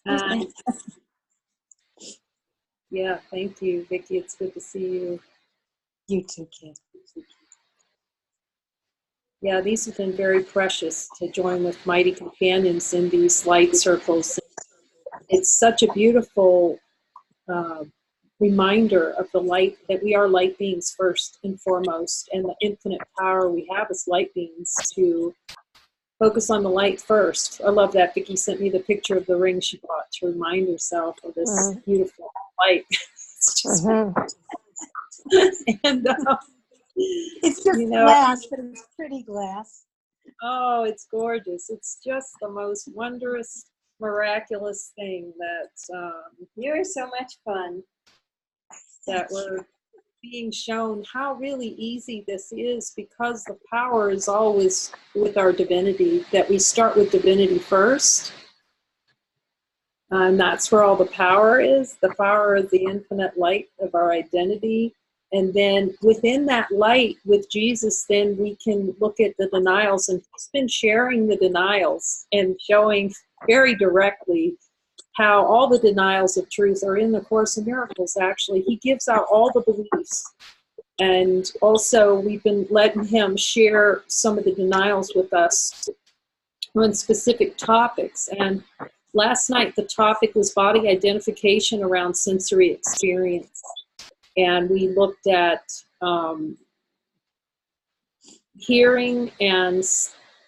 And yeah, thank you, Vicki. It's good to see you. You too, kid. Yeah, these have been very precious to join with mighty companions in these light circles. It's such a beautiful reminder of the light, that we are light beings first and foremost, and the infinite power we have as light beings to focus on the light first. I love that. Vicki sent me the picture of the ring she bought to remind herself of this beautiful light. It's just and it's just glass, but it's pretty glass. Oh, it's gorgeous. It's just the most wondrous, miraculous thing that you're so much fun. That we're being shown how really easy this is, because the power is always with our divinity, that we start with divinity first. And that's where all the power is. The power of the infinite light of our identity. And then within that light with Jesus, then we can look at the denials. And he's been sharing the denials and showing very directly how all the denials of truth are in the Course in Miracles, actually. He gives out all the beliefs. And also we've been letting him share some of the denials with us on specific topics. And last night the topic was body identification around sensory experience. And we looked at hearing and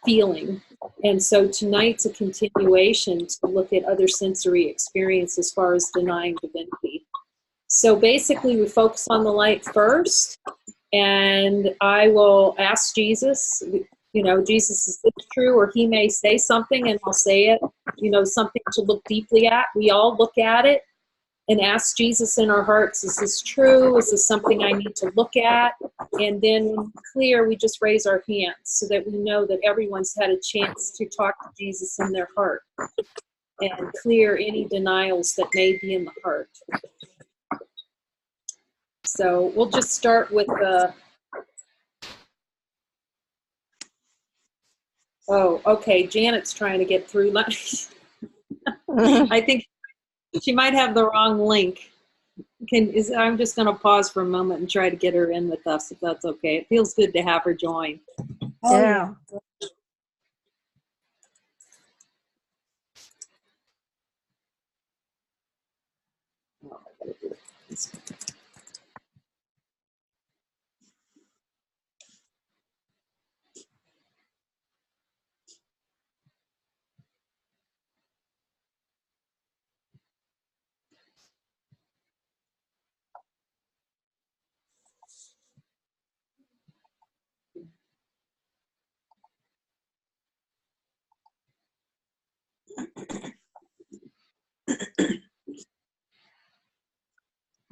feeling. And so tonight's a continuation to look at other sensory experience as far as denying divinity. So basically we focus on the light first, and I will ask Jesus, you know, Jesus, is this true? Or he may say something and I'll say it, you know, something to look deeply at. We all look at it and ask Jesus in our hearts, is this true? Is this something I need to look at? And then when we're clear, we just raise our hands so that we know that everyone's had a chance to talk to Jesus in their heart and clear any denials that may be in the heart. So we'll just start with the... Oh, okay, Janet's trying to get through. I think she might have the wrong link. I'm just going to pause for a moment and try to get her in with us, if that's okay. It feels good to have her join. Oh, yeah.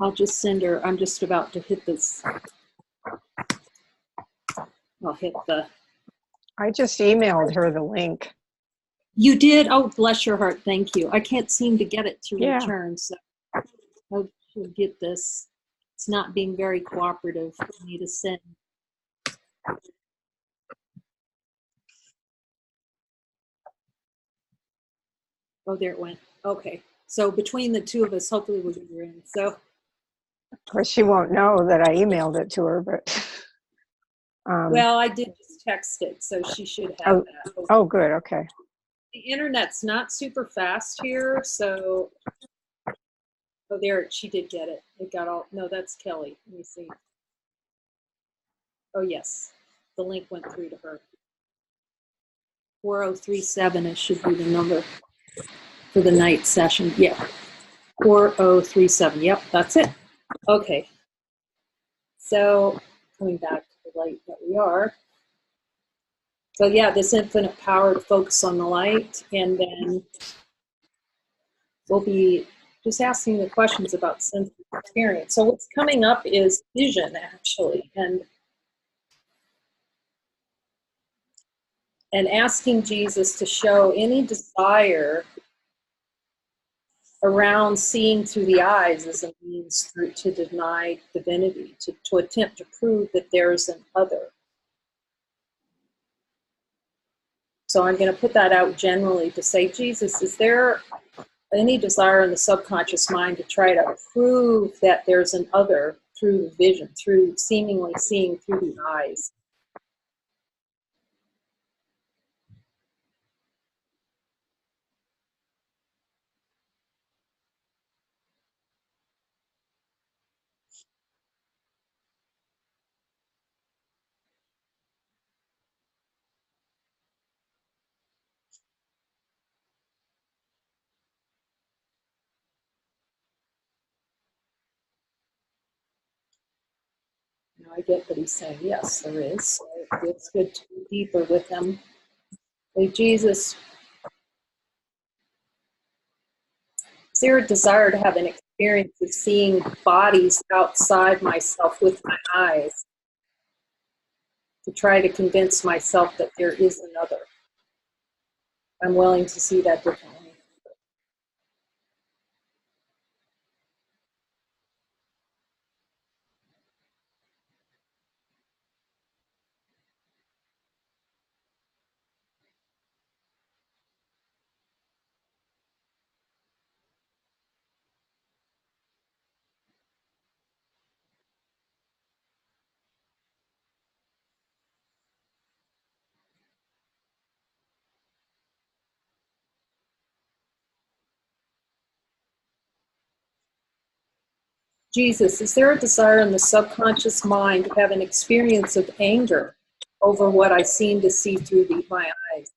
I'll just send her. I'm just about to hit this. I'll hit the... I just emailed her the link. You did? Oh, bless your heart. Thank you. I can't seem to get it to return, so I should get this. It's not being very cooperative for me to send. Oh, there it went. Okay. So between the two of us, hopefully we'll get her in. So, of course, she won't know that I emailed it to her, but... well, I did just text it, so she should have that. Oh, good. Okay. The internet's not super fast here, so... Oh, there, she did get it. It got all... No, that's Kelly. Let me see. Oh, yes. The link went through to her. 4037, it should be the number for the night session. Yeah. 4037. Yep, that's it. Okay. So, coming back to the light that we are. So, yeah, this infinite power to focus on the light, and then we'll be just asking the questions about sense experience. So what's coming up is vision, actually, and asking Jesus to show any desire around seeing through the eyes as a means to deny divinity, to attempt to prove that there's an other. So I'm going to put that out generally to say, Jesus, is there any desire in the subconscious mind to try to prove that there's an other through the vision, through seemingly seeing through the eyes. You know, I get what he's saying. Yes, there is. So it's good to be deeper with him. Hey, Jesus, is there a desire to have an experience of seeing bodies outside myself with my eyes, to try to convince myself that there is another? I'm willing to see that differently. Jesus, is there a desire in the subconscious mind to have an experience of anger over what I seem to see through my eyes?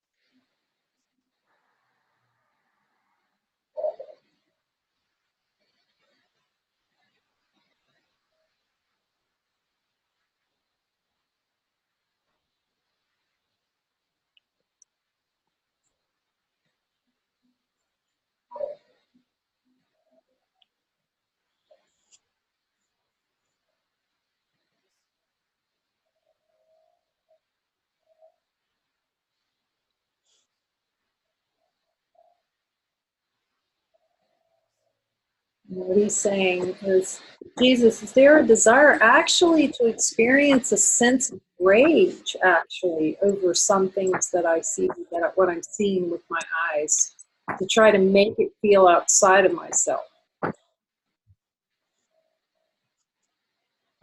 And what he's saying is, Jesus, is there a desire actually to experience a sense of rage, actually, over some things that I see, what I'm seeing with my eyes, to try to make it feel outside of myself?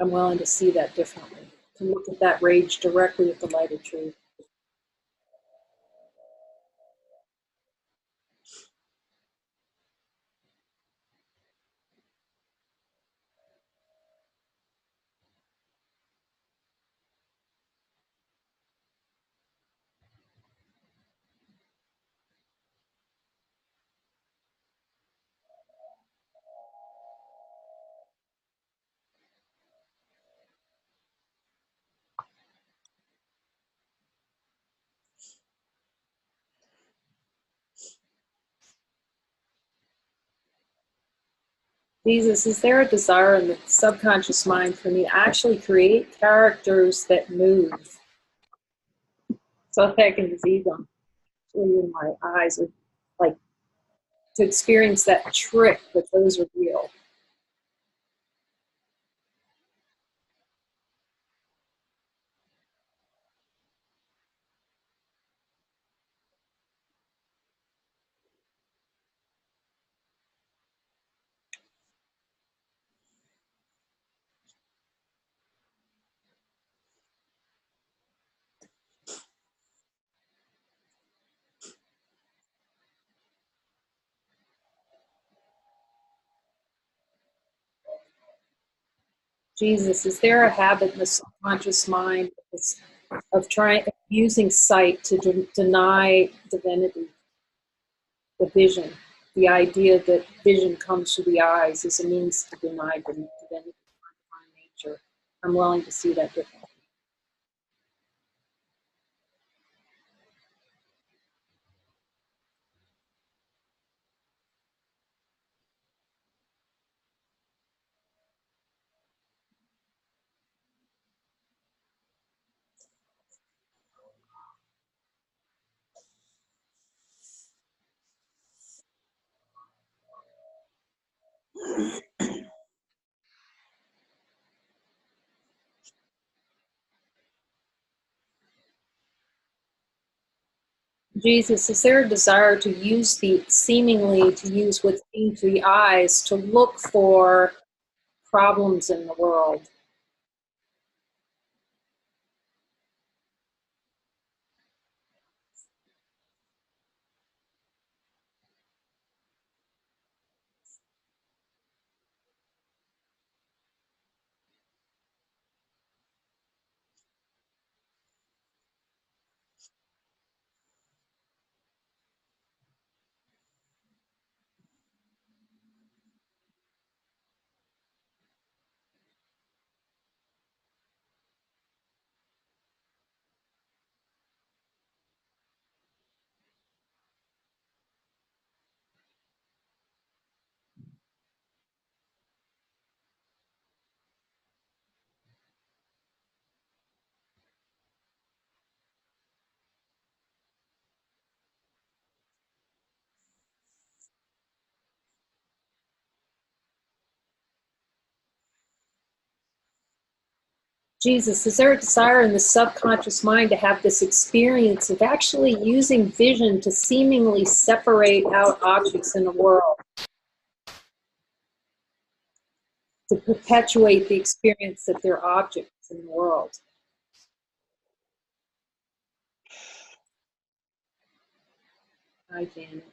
I'm willing to see that differently, to look at that rage directly with the light of truth. Jesus, is there a desire in the subconscious mind for me to actually create characters that move so that I can see them in my eyes, or like to experience that trick that those are real? Jesus, is there a habit in the subconscious mind of trying using sight to deny divinity, the vision, the idea that vision comes through the eyes is a means to deny divinity, divine nature? I'm willing to see that differently. Jesus, is there a desire to use what's seen through the eyes to look for problems in the world? Jesus, is there a desire in the subconscious mind to have this experience of actually using vision to seemingly separate out objects in the world, to perpetuate the experience that they're objects in the world? Hi, Janet.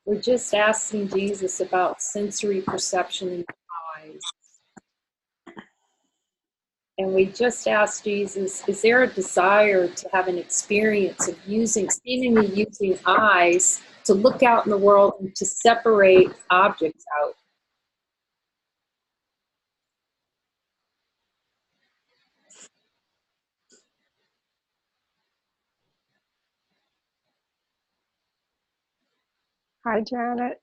We're just asking Jesus about sensory perception in the eyes. And we just asked Jesus, is there a desire to have an experience of seemingly using eyes to look out in the world and to separate objects out? Hi, Janet.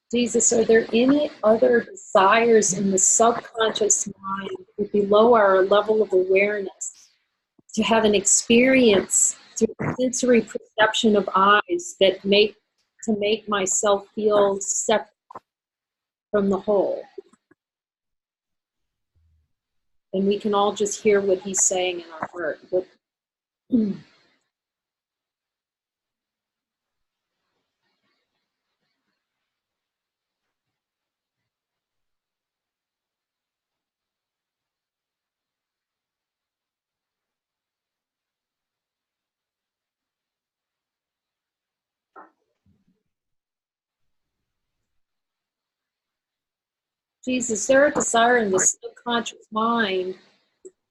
Jesus, are there any other desires in the subconscious mind below our level of awareness to have an experience through sensory perception of eyes that make myself feel separate from the whole? And we can all just hear what he's saying in our heart. Jesus, is there a desire in the subconscious mind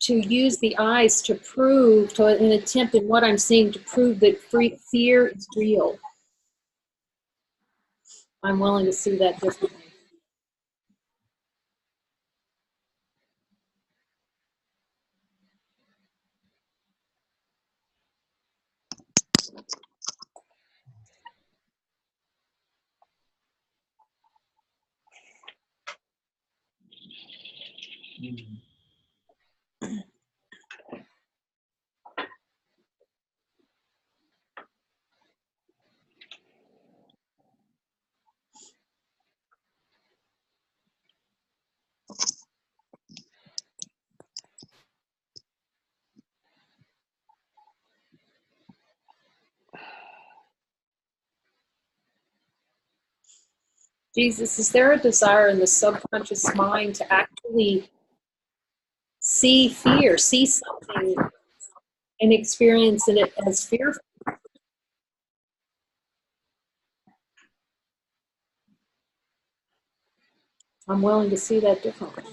to use the eyes to prove, to an attempt in what I'm seeing, to prove that fear is real? I'm willing to see that differently. Jesus, is there a desire in the subconscious mind to actually see fear, see something, and experience it as fearful? I'm willing to see that differently.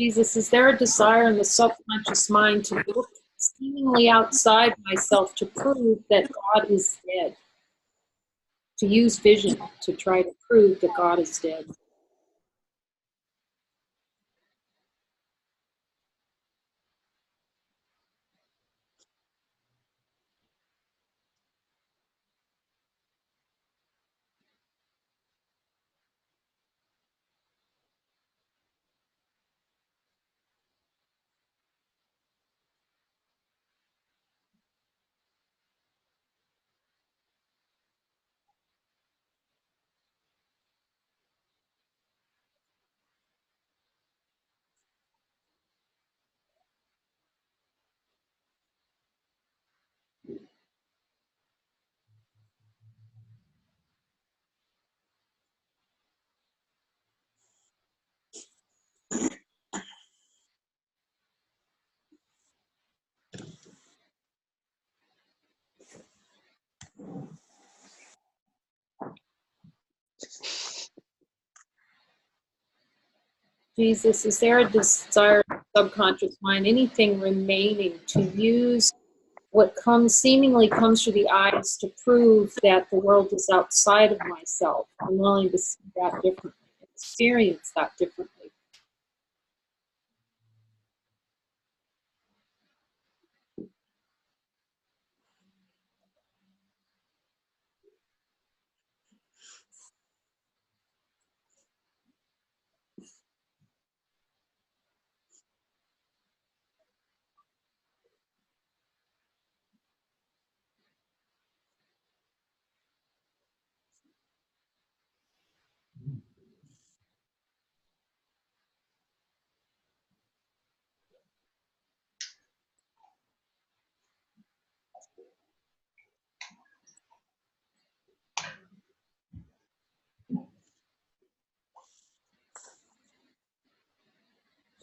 Jesus, is there a desire in the subconscious mind to look seemingly outside myself to prove that God is dead? To use vision to try to prove that God is dead? Jesus, is there a desire in the subconscious mind, anything remaining to use what seemingly comes through the eyes to prove that the world is outside of myself? I'm willing to see that differently, experience that differently.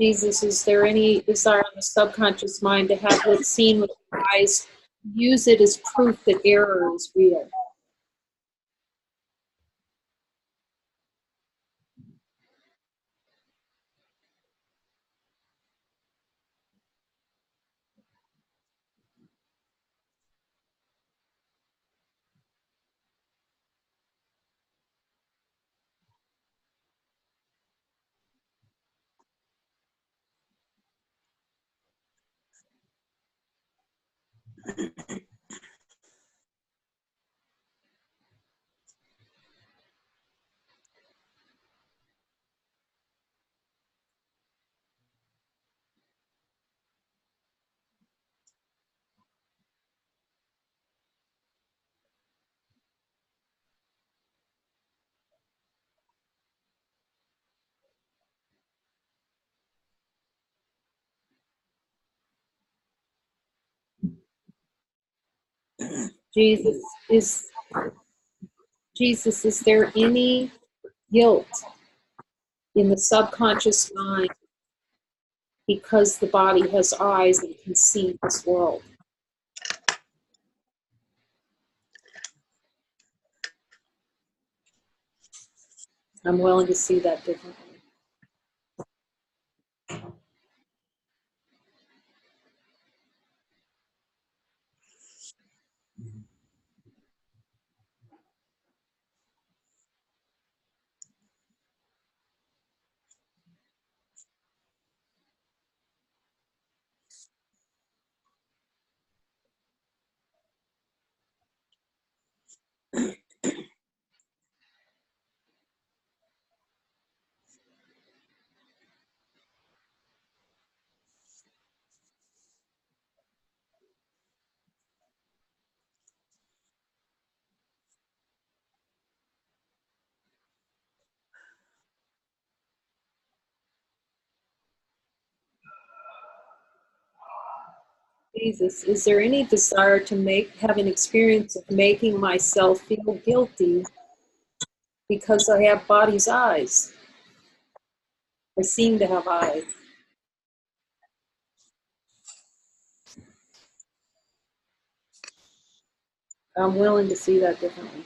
Jesus, is there any desire in the subconscious mind to have what's seen with the eyes, use it as proof that error is real? Jesus, is Jesus, is there any guilt in the subconscious mind because the body has eyes and can see this world? I'm willing to see that differently. Jesus, is there any desire to have an experience of making myself feel guilty because I have body's eyes? I seem to have eyes. I'm willing to see that differently.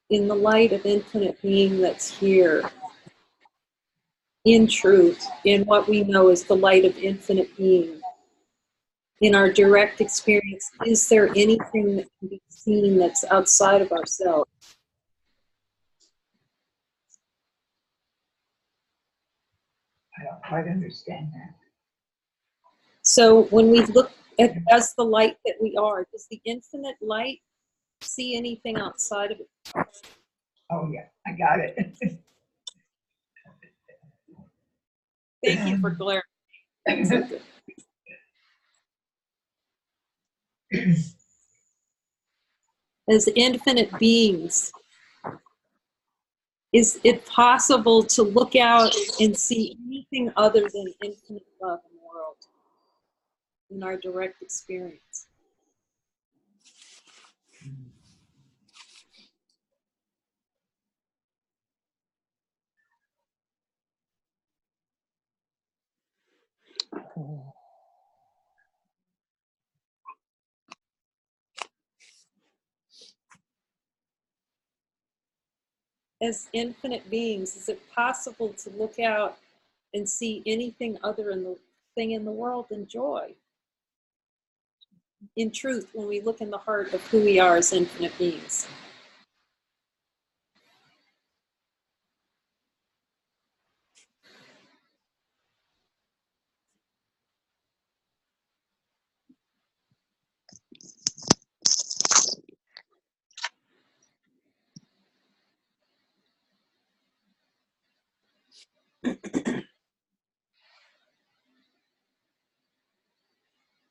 In the light of infinite being that's here, in truth, in what we know is the light of infinite being, in our direct experience, is there anything that can be seen that's outside of ourselves? I don't quite understand that. So when we look at as the light that we are, does the infinite light see anything outside of it? Oh, yeah, I got it. Thank you for clarifying. So good. As infinite beings, is it possible to look out and see anything other than infinite love in the world, in our direct experience? As infinite beings, is it possible to look out and see anything other than the thing in the world than joy? In truth, when we look in the heart of who we are as infinite beings.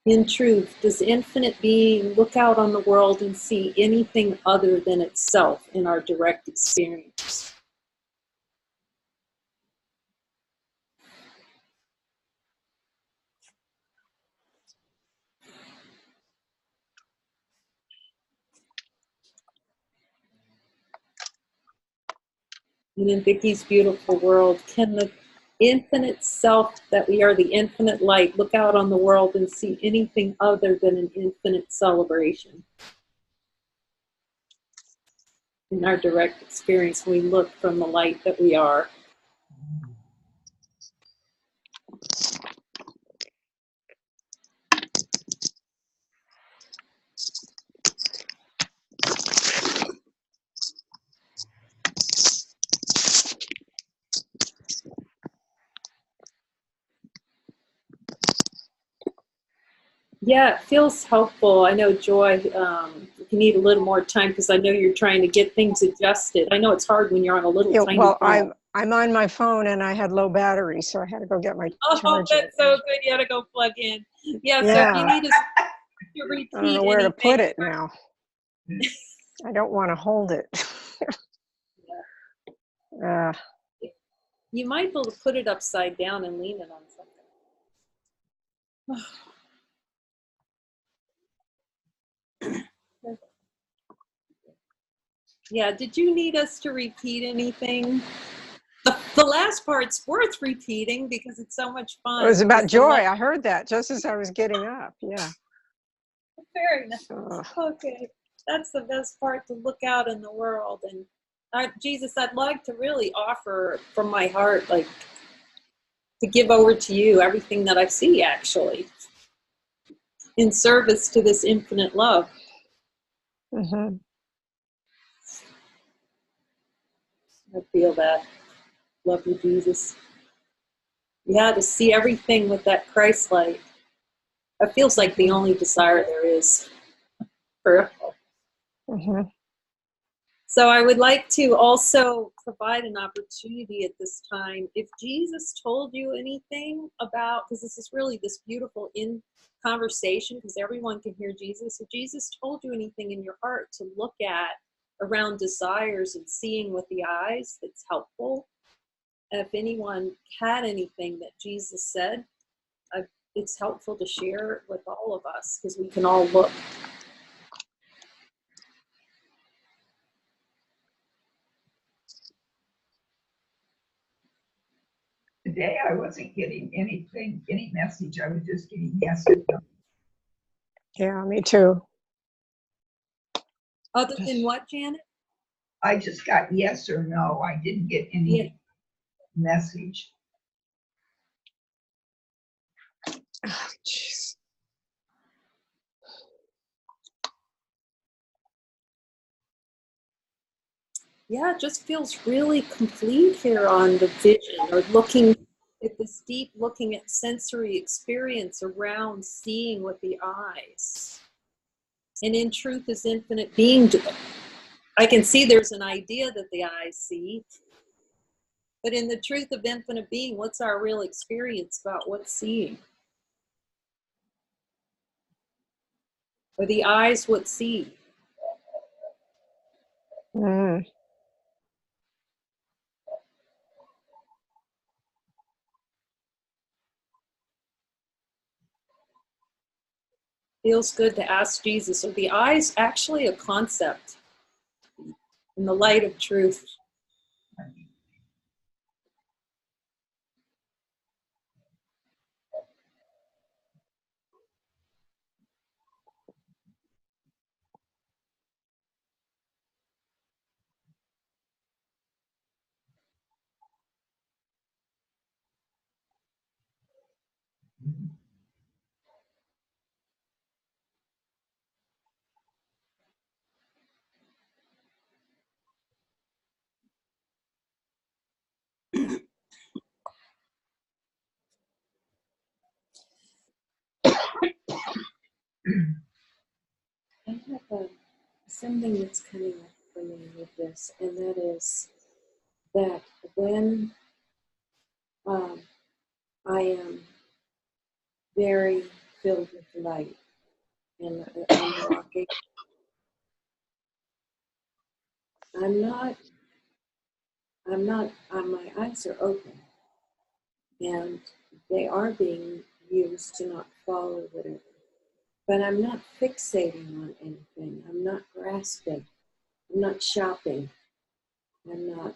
In truth, does infinite being look out on the world and see anything other than itself in our direct experience? And in Vicky's beautiful world, can the infinite self that we are, the infinite light, look out on the world and see anything other than an infinite celebration? In our direct experience, we look from the light that we are. Yeah, it feels helpful. I know, Joy, you need a little more time because I know you're trying to get things adjusted. I know it's hard when you're on a little Yeah, tiny well, phone. I'm on my phone and I had low battery, so I had to go get my Oh, charger. that's so good. You had to go plug in. Yeah, so if you need us to repeat I don't know where anything, to put it now. I don't want to hold it. you might be able to put it upside down and lean it on something. Yeah, did you need us to repeat anything? The last part's worth repeating because it's so much fun. It was about joy. I heard that just as I was getting up. Yeah. Very nice. Okay, that's the best part, to look out in the world. And Jesus, I'd like to really offer from my heart, like, to give over to you everything that I see, actually, in service to this infinite love. Mm-hmm. I feel that. Love you, Jesus. Yeah, to see everything with that Christ light. It feels like the only desire there is for. Mm-hmm. So I would like to also provide an opportunity at this time. If Jesus told you anything about, because this is really this beautiful conversation, because everyone can hear Jesus. If Jesus told you anything in your heart to look at around desires and seeing with the eyes, that's helpful, if anyone had anything that Jesus said, it's helpful to share it with all of us because we can all look. Today I wasn't getting anything, any message. I was just getting yes or no. Yeah, me too. Other than what, Janet? I just got yes or no. I didn't get any message. Oh, jeez. Yeah, it just feels really complete here on the vision, or looking at this deep, looking at sensory experience around seeing with the eyes. And in truth is infinite being. I can see there's an idea that the eyes see, but in the truth of infinite being, what's our real experience about what's seeing? Or the eyes what see? Mm. Feels good to ask Jesus, are the eyes actually a concept in the light of truth? I have something that's coming up for me with this, and that is that when I am very filled with light and I'm walking, my eyes are open and they are being used to not follow whatever. But I'm not fixating on anything. I'm not grasping. I'm not shopping. I'm not.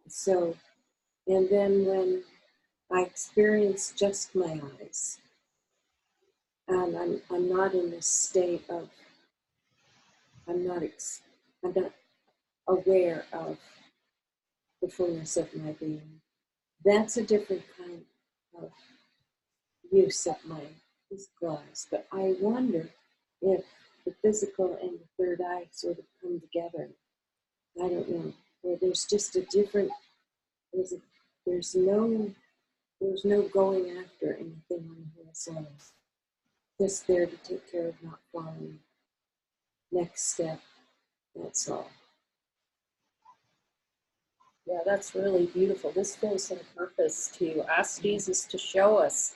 So, and then when I experience just my eyes, and I'm not in this state of, I'm not aware of the fullness of my being. That's a different kind of use of my physical eyes. But I wonder if the physical and the third eye sort of come together. I don't know. Or there's just a different, there's no going after anything on the horizon. Just there to take care of not falling. Next step, that's all. Yeah, that's really beautiful. This feels on purpose to ask Jesus to show us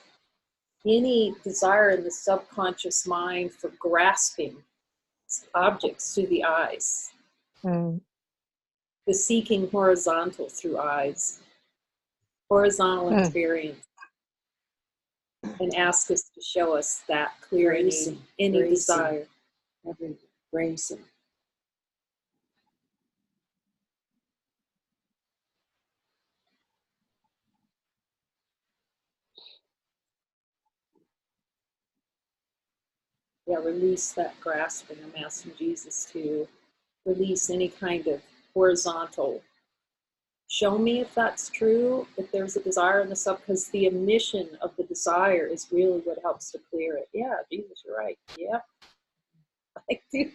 any desire in the subconscious mind for grasping objects through the eyes, Mm. the seeking horizontal through eyes, horizontal Mm. experience, and ask us to show us that clear any desire. Bracing. Yeah, release that grasping. I'm asking Jesus to release any kind of horizontal. Show me if that's true, if there's a desire in the sub, because the emission of the desire is really what helps to clear it. Yeah, Jesus, you're right. Yeah. I do.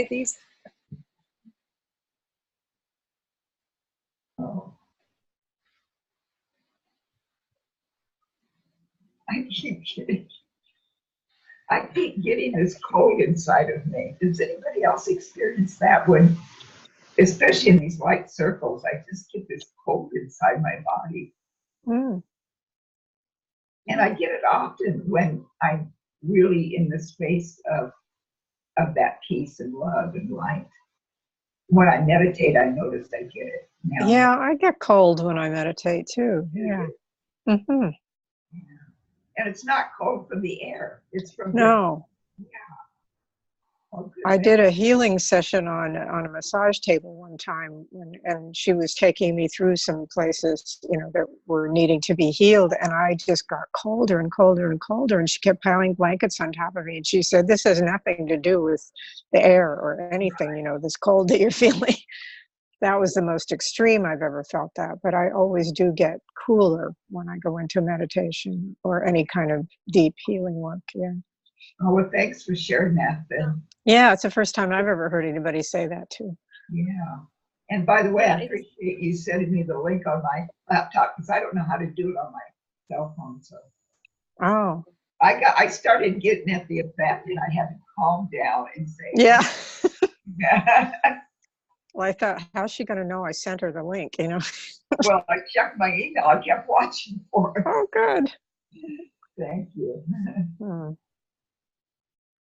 These. Oh. I keep getting this cold inside of me. Does anybody else experience that when, especially in these light circles, I just get this cold inside my body? Mm. And I get it often when I'm really in the space of that peace and love and light. when I meditate, I notice I get it now. Yeah, I get cold when I meditate too. Yeah. Hmm. And it's not cold from the air. It's from No, the, oh, I goodness. did a healing session on a massage table one time, and she was taking me through some places, that were needing to be healed, and I just got colder and colder and colder, and she kept piling blankets on top of me, and she said, "This has nothing to do with the air or anything, this cold that you're feeling." That was the most extreme I've ever felt that, but I always do get cooler when I go into meditation or any kind of deep healing work. Yeah. Oh, well, thanks for sharing that then. Yeah, it's the first time I've ever heard anybody say that too. Yeah. And by the way, Yeah, I appreciate you sending me the link on my laptop because I don't know how to do it on my cell phone. So Oh, I started getting at the effect and I had to calm down and say, yeah. yeah. Well, I thought, how's she going to know I sent her the link, Well, I checked my email. I kept watching for it. Oh, good. Thank you. Hmm.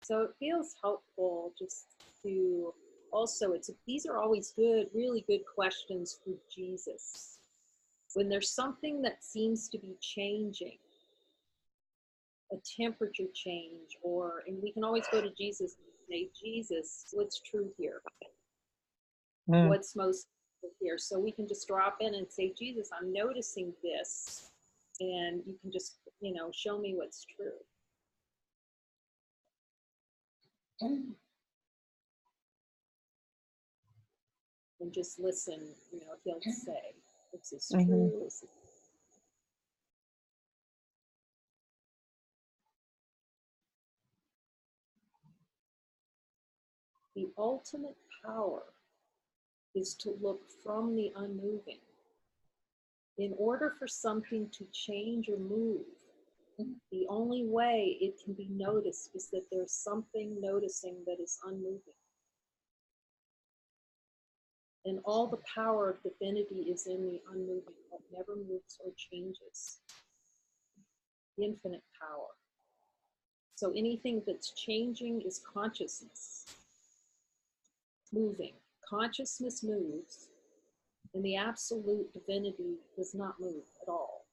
So it feels helpful just to also, these are always good, really good questions for Jesus. When there's something that seems to be changing, a temperature change, and we can always go to Jesus and say, Jesus, what's true here? Mm. What's most here? So we can just drop in and say, Jesus, I'm noticing this, and you can just, show me what's true. And just listen, he'll say, this is true. This is the ultimate power is to look from the unmoving. In order for something to change or move, the only way it can be noticed is that there's something noticing that is unmoving. And all the power of divinity is in the unmoving, that never moves or changes. Infinite power. So anything that's changing is consciousness. Moving. Consciousness moves, and the absolute divinity does not move at all.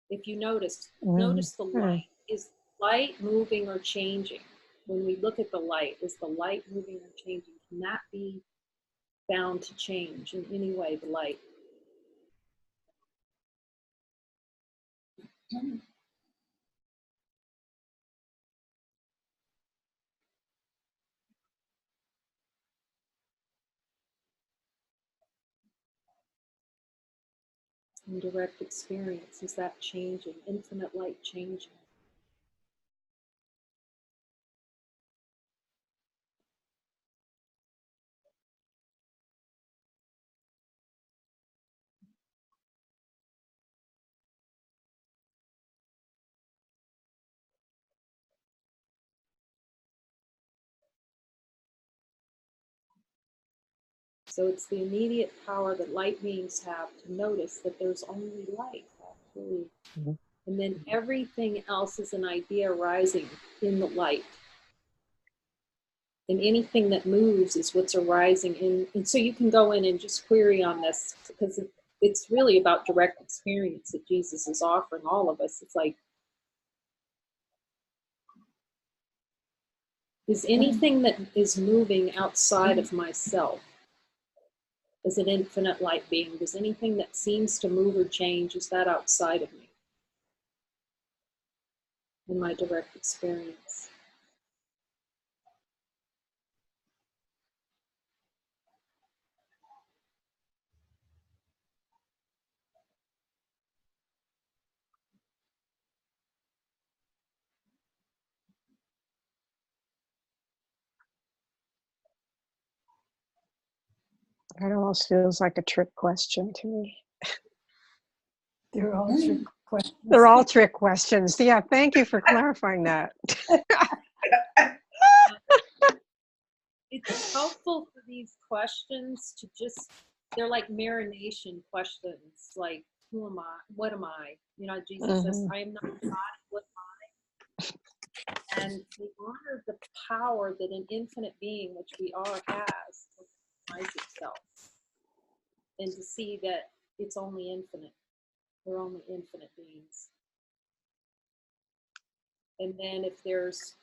If you notice the light. Is light moving or changing? When we look at the light, is the light moving or changing? Can that be bound to change in any way, the light? In direct experience, is that changing? Infinite light changing? So it's the immediate power that light beings have to notice that there's only light, actually. Mm-hmm. And then everything else is an idea arising in the light. And anything that moves is what's arising in. And so you can go in and just query on this, because it's really about direct experience that Jesus is offering all of us. It's like, is anything that is moving outside of myself? Is an infinite light being? Does anything that seems to move or change, is that outside of me? In my direct experience. That almost feels like a trick question to me. They're all trick questions. They're all trick questions. Yeah, thank you for clarifying that. It's helpful for these questions to just, they're like marination questions, like, who am I? What am I? Jesus says, I am not God, what am I? And we honor the power that an infinite being, which we are, has to recognize itself. And to see that it's only infinite. We're only infinite beings. And then if there's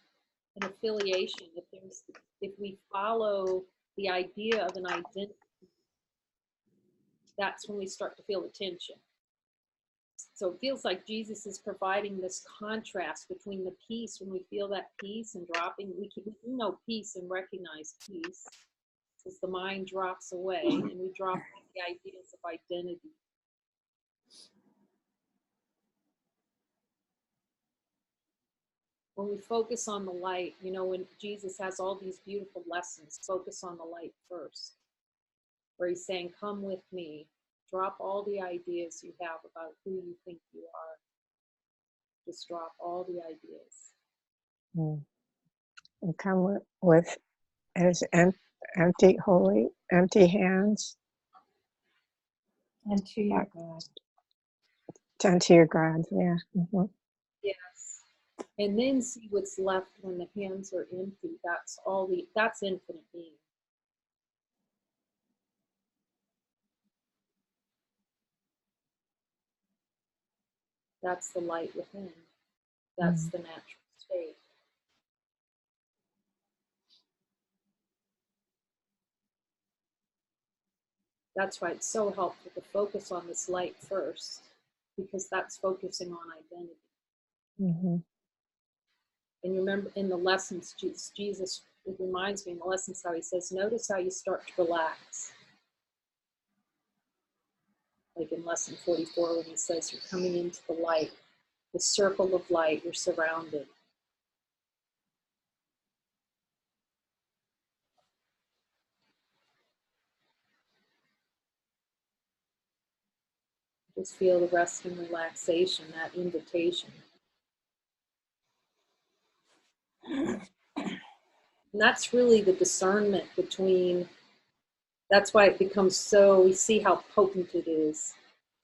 an affiliation, if we follow the idea of an identity, that's when we start to feel the tension. So it feels like Jesus is providing this contrast between the peace, when we feel that peace and dropping, we do know peace and recognize peace as the mind drops away and we drop the ideas of identity. When we focus on the light, you know, when Jesus has all these beautiful lessons, focus on the light first, where he's saying, come with me, drop all the ideas you have about who you think you are. Just drop all the ideas. And come with as empty, holy, empty hands. And to your God. Unto your God, yeah. Mm-hmm. Yes. And then see what's left when the hands are empty. That's infinite being. That's the light within. That's the natural state. That's why it's so helpful to focus on this light first, because that's focusing on identity. Mm-hmm. And you remember in the lessons, Jesus, it reminds me in the lessons how he says, notice how you start to relax. Like in lesson 44, when he says you're coming into the light, the circle of light, you're surrounded. Just feel the rest and relaxation, that invitation. And that's really the discernment between, that's why it becomes so, we see how potent it is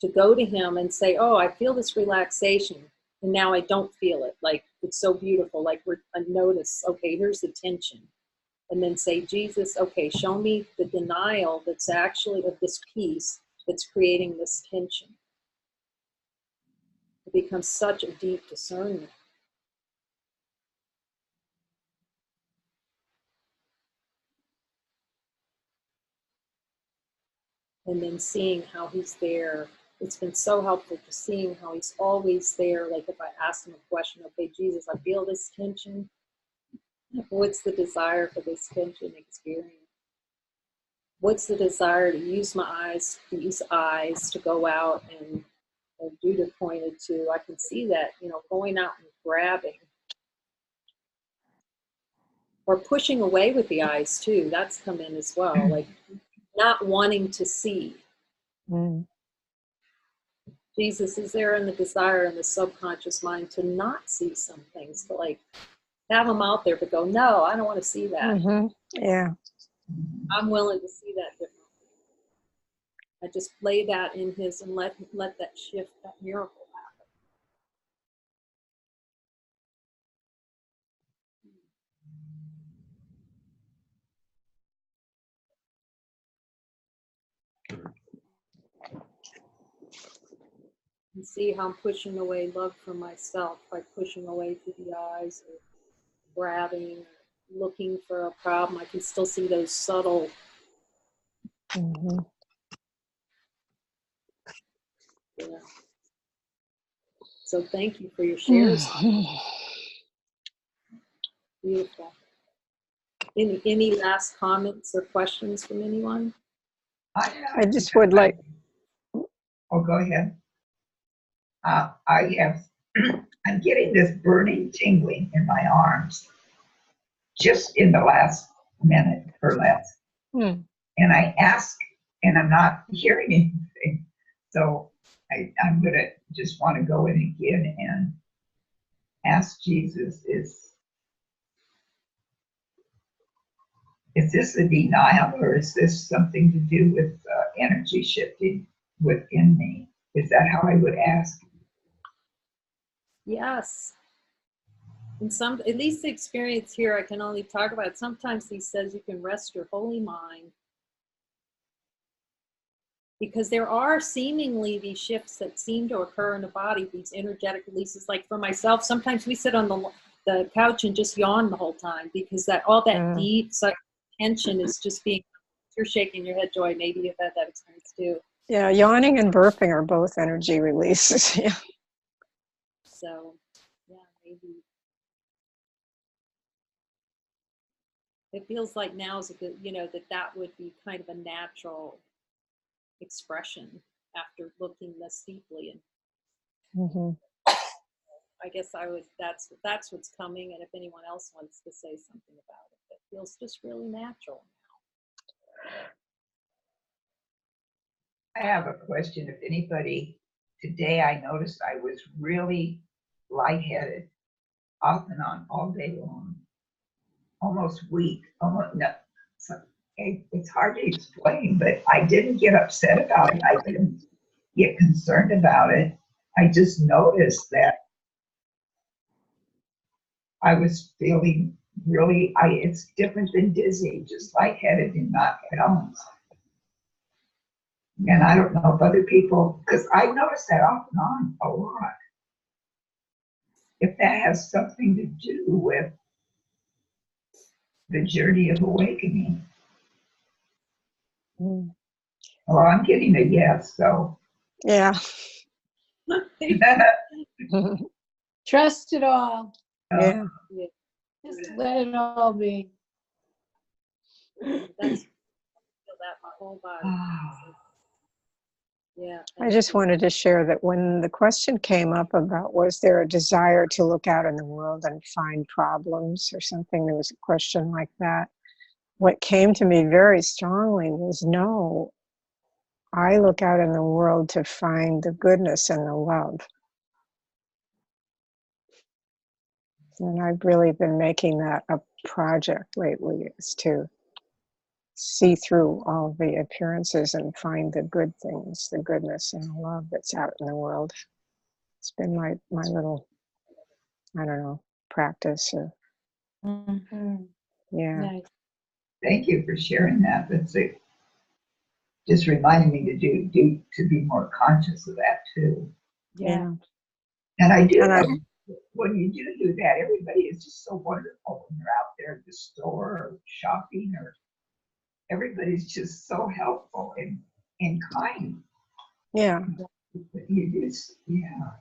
to go to him and say, oh, I feel this relaxation, and now I don't feel it. Like, it's so beautiful. Like, I notice, okay, here's the tension. And then say, Jesus, okay, show me the denial that's actually of this peace that's creating this tension. It becomes such a deep discernment. And then seeing how he's there. It's been so helpful to seeing how he's always there. Like if I ask him a question, okay, Jesus, I feel this tension. What's the desire for this tension experience? What's the desire to use my eyes, these eyes to go out and Judith pointed to, I can see that, you know, going out and grabbing. Or pushing away with the eyes too, that's come in as well. Like not wanting to see. Jesus is there in the desire in the subconscious mind to not see some things, to like have them out there, but go, no, I don't want to see that. Yeah. I'm willing to see that differently. I just lay that in his and let that shift, that miracle happen. And see how I'm pushing away love for myself by pushing away through the eyes or grabbing, or looking for a problem. I can still see those subtle. Yeah. So thank you for your shares. Beautiful. Any last comments or questions from anyone? I just would like. Oh, go ahead. I have, I'm getting this burning tingling in my arms just in the last minute or less. And I ask, and I'm not hearing anything. So I'm going to just want to go in again and ask Jesus, is this a denial, or is this something to do with energy shifting within me? Is that how I would ask? Yes. And some, at least the experience here, I can only talk about. Sometimes he says you can rest your holy mind, because there are seemingly these shifts that seem to occur in the body, these energetic releases. Like for myself, sometimes we sit on the couch and just yawn the whole time, because that all that deep tension is just being, you're shaking your head, Joy, maybe you've had that experience too. Yeah, yawning and burping are both energy releases. Yeah. So, yeah, maybe. It feels like now is a good, that would be kind of a natural expression after looking this deeply. And I guess that's what's coming. And if anyone else wants to say something about it, it feels just really natural I have a question. If anybody, today I noticed I was really lightheaded off and on all day long, almost weak, almost, no, it's hard to explain, but I didn't get upset about it. I didn't get concerned about it. I just noticed that I was feeling really, it's different than dizzy, just lightheaded and not balanced. And I don't know if other people, because I noticed that off and on a lot. If that has something to do with the journey of awakening. Well, I'm getting a yes, so. Yeah. Trust it all. Yeah. Just let it all be. now. That's feel that my whole body. Yeah. I just wanted to share that when the question came up about was there a desire to look out in the world and find problems or something, there was a question like that. What came to me very strongly was no, I look out in the world to find the goodness and the love. And I've really been making that a project lately, is to see through all the appearances and find the good things, the goodness and the love that's out in the world. It's been my little, I don't know, practice. Or, yeah. Nice. Thank you for sharing that. That's it. Just reminding me to be more conscious of that too. Yeah. And I do know when you do that, everybody is just so wonderful when you're out there at the store or shopping, or everybody's just so helpful and kind. Yeah. You just, yeah.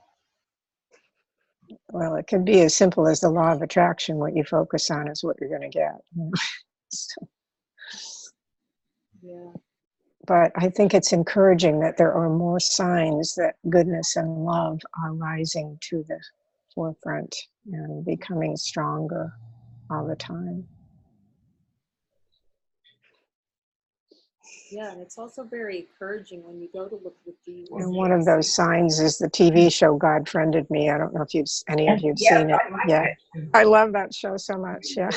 Well, it could be as simple as the law of attraction. What you focus on is what you're going to get. So, Yeah. but I think it's encouraging that there are more signs that goodness and love are rising to the forefront and becoming stronger all the time. Yeah, and it's also very encouraging when you go to look with Jesus. And one of those signs is the TV show God Friended Me. I don't know if any of you've seen it. Yeah, I love that show so much. Yeah,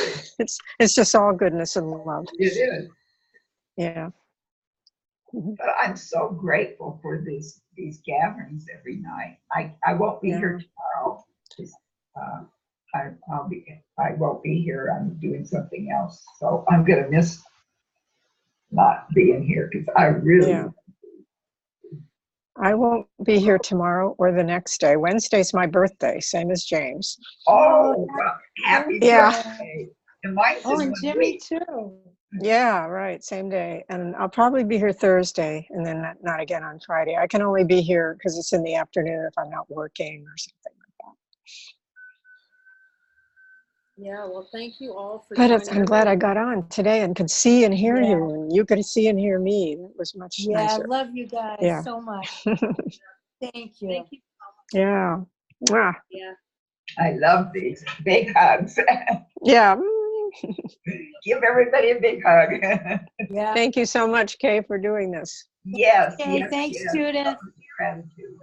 it's just all goodness and love. It is. Yeah. But I'm so grateful for these gatherings every night. I won't be here tomorrow. I won't be here. I'm doing something else, so I'm gonna miss not being here because I really. Yeah. I won't be here tomorrow or the next day. Wednesday's my birthday, same as James. Oh, happy birthday! And mine's and Jimmy too. Yeah, right, same day. And I'll probably be here Thursday, and then not again on Friday. I can only be here because it's in the afternoon if I'm not working or something like that. Yeah, well, thank you all for But joining. I'm glad I got on today and could see and hear Yeah. you, and you could see and hear me. That was much nicer. I love you guys so much. Thank you. Thank you. Yeah. Mwah. Yeah. I love these big hugs. Yeah. Give everybody a big hug. Yeah. Thank you so much, Kay, for doing this. Yes. Okay, yes, thanks, yes. Judith. Gratitude.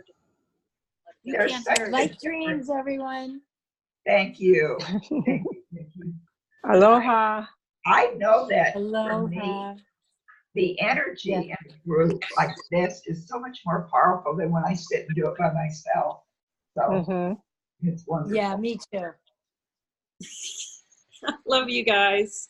You There's can't such hear a Light it. dreams, everyone. Thank you. Thank you. Thank you. Aloha. I know that for Aloha. me, the energy in a group like this is so much more powerful than when I sit and do it by myself. So it's wonderful. Yeah, me too. Love you guys.